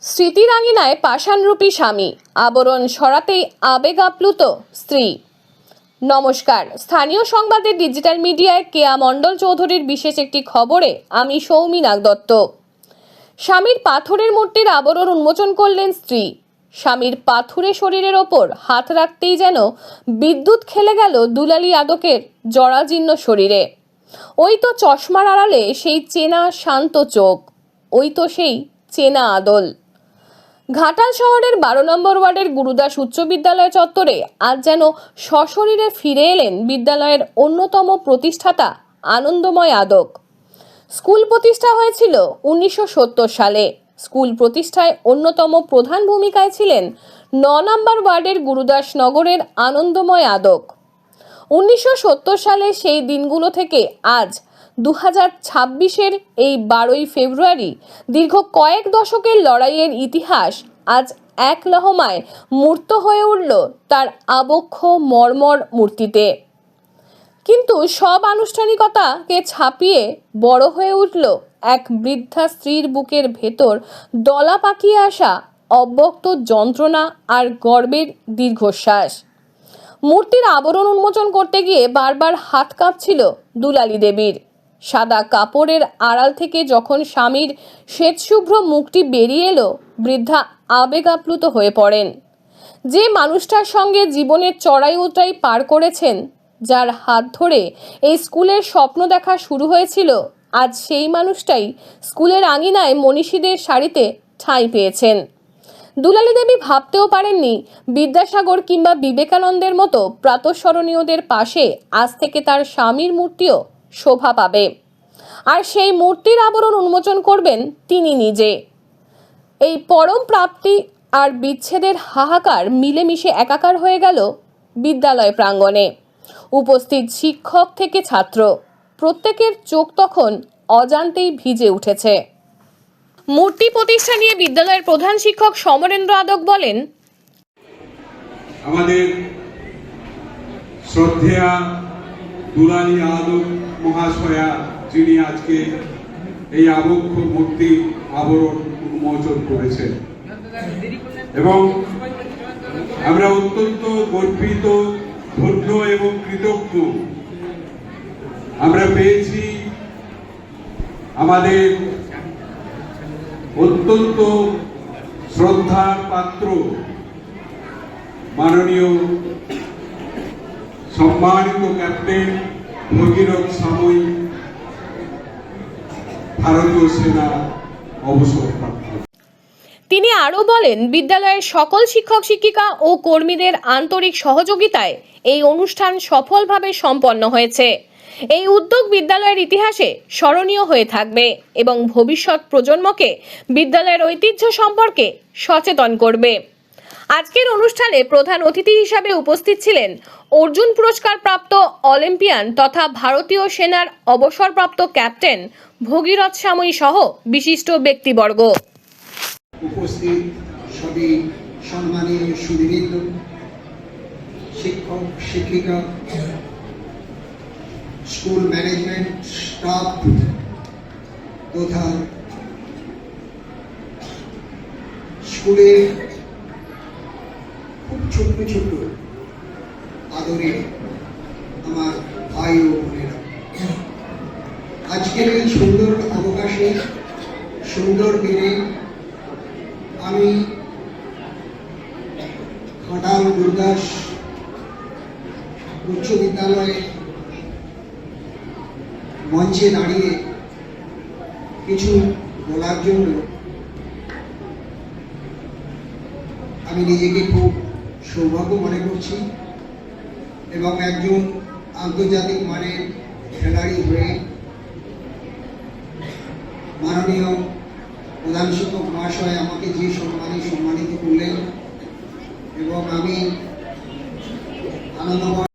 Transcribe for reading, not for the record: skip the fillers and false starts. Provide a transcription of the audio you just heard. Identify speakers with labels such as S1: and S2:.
S1: স্মৃতির আঙিনায় পাষাণরূপী স্বামী, আবরণ সরাতেই আবেগ আপ্লুত স্ত্রী। নমস্কার, স্থানীয় সংবাদের ডিজিটাল মিডিয়ায় কেয়া মণ্ডল চৌধুরীর বিশেষ একটি খবরে আমি সৌমি নাগদত্ত। স্বামীর পাথরের মূর্তির আবরণ উন্মোচন করলেন স্ত্রী। স্বামীর পাথুরে শরীরের ওপর হাত রাখতেই যেন বিদ্যুৎ খেলে গেল দুলালী আদকের জরাজীর্ণ শরীরে। ওই তো চশমার আড়ালে সেই চেনা শান্ত চোখ, ওই তো সেই চেনা আদল। ঘাটাল শহরের 12 নম্বর ওয়ার্ডের গুরুদাস উচ্চ বিদ্যালয় চত্বরে আজ যেন সশরীরে ফিরে এলেন বিদ্যালয়ের অন্যতম প্রতিষ্ঠাতা আনন্দময় আদক। স্কুল প্রতিষ্ঠা হয়েছিল 1970 সালে। স্কুল প্রতিষ্ঠায় অন্যতম প্রধান ভূমিকায় ছিলেন 9 নম্বর ওয়ার্ডের গুরুদাস নগরের আনন্দময় আদক। 1970 সালে সেই দিনগুলো থেকে আজ 2026-এর এই 12ই ফেব্রুয়ারি দীর্ঘ কয়েক দশকের লড়াইয়ের ইতিহাস আজ এক লহমায় মূর্ত হয়ে উঠল তার আবক্ষ মর্মর মূর্তিতে। কিন্তু সব আনুষ্ঠানিকতাকে ছাপিয়ে বড় হয়ে উঠল এক বৃদ্ধা স্ত্রীর বুকের ভেতর দলা পাকিয়ে আসা অব্যক্ত যন্ত্রণা আর গর্বের দীর্ঘশ্বাস। মূর্তির আবরণ উন্মোচন করতে গিয়ে বারবার হাত কাঁপছিল দুলালী দেবীর। সাদা কাপড়ের আড়াল থেকে যখন স্বামীর শ্বেতশুভ্র মুখটি বেরিয়ে এলো, বৃদ্ধা আবেগ আপ্লুত হয়ে পড়েন। যে মানুষটার সঙ্গে জীবনের চড়াই উতরাই পার করেছেন, যার হাত ধরে এই স্কুলের স্বপ্ন দেখা শুরু হয়েছিল, আজ সেই মানুষটাই স্কুলের আঙিনায় মনীষীদের সারিতে ঠাঁই পেয়েছেন। দুলালী দেবী ভাবতেও পারেননি বিদ্যাসাগর কিংবা বিবেকানন্দের মতো প্রাতঃস্মরণীয়দের পাশে আজ থেকে তার স্বামীর মূর্তিও শোভা পাবে। আর সেই মূর্তির আবরণ উন্মোচন করবেন তিনি নিজে। এই পরম প্রাপ্তি আর বিচ্ছেদের হাহাকার মিলেমিশে একাকার হয়ে গেল বিদ্যালয় প্রাঙ্গণে। উপস্থিত শিক্ষক থেকে ছাত্র প্রত্যেকের চোখ তখন অজান্তেই ভিজে উঠেছে। মূর্তি প্রতিষ্ঠা নিয়ে বিদ্যালয়ের প্রধান শিক্ষক সমরেন্দ্র আদক বলেন,
S2: আমাদের শ্রদ্ধেয়া দুলালী আদক মহাশয়া, যিনি আজকে এই আবক্ষ মূর্তি আবরণ উন্মোচন করেছেন, এবং আমরা অত্যন্ত গর্বিত, ধন্য এবং কৃতজ্ঞ। আমরা পেয়েছি আমাদের অত্যন্ত শ্রদ্ধার পাত্র মাননীয় সম্মানিত ক্যাপ্টেন ভগীরথ সাময়ী, ভারতীয় সেনা অবসরপ্রাপ্ত।
S1: তিনি আরও বলেন, বিদ্যালয়ের সকল শিক্ষক শিক্ষিকা ও কর্মীদের আন্তরিক সহযোগিতায় এই অনুষ্ঠান সফলভাবে সম্পন্ন হয়েছে। এই উদ্যোগ বিদ্যালয়ের ইতিহাসে স্মরণীয় হয়ে থাকবে এবং ভবিষ্যৎ প্রজন্মকে বিদ্যালয়ের ঐতিহ্য সম্পর্কে সচেতন করবে। আজকের অনুষ্ঠানে প্রধান অতিথি হিসাবে উপস্থিত ছিলেন অর্জুন পুরস্কার প্রাপ্ত অলিম্পিয়ান তথা ভারতীয় সেনার অবসরপ্রাপ্ত ক্যাপ্টেন ভগীরথ সাময়ী সহ বিশিষ্ট ব্যক্তিবর্গ।
S3: উপস্থিত সবই সম্মানীয় সুধীবৃন্দ, শিক্ষক শিক্ষিকা, স্কুল ম্যানেজমেন্ট স্টাফ তথা স্কুলের খুব ছোট্ট ছোট্ট আদরে আমার ভাই ও বোনেরা, আজকের এই সুন্দর অবকাশে, সুন্দর দিনে আমি ঘাটাল গুরুদাস উচ্চ বিদ্যালয়ে মঞ্চে দাঁড়িয়ে কিছু বলার জন্য আমি নিজেকে খুব সৌভাগ্য মনে করছি, এবং একজন আন্তর্জাতিক মানের খেলোয়াড়ি হয়ে মাননীয় প্রধান শিক্ষক মহাশয় আমাকে যে সম্মানিত করলেন, এবং আমি আনন্দময়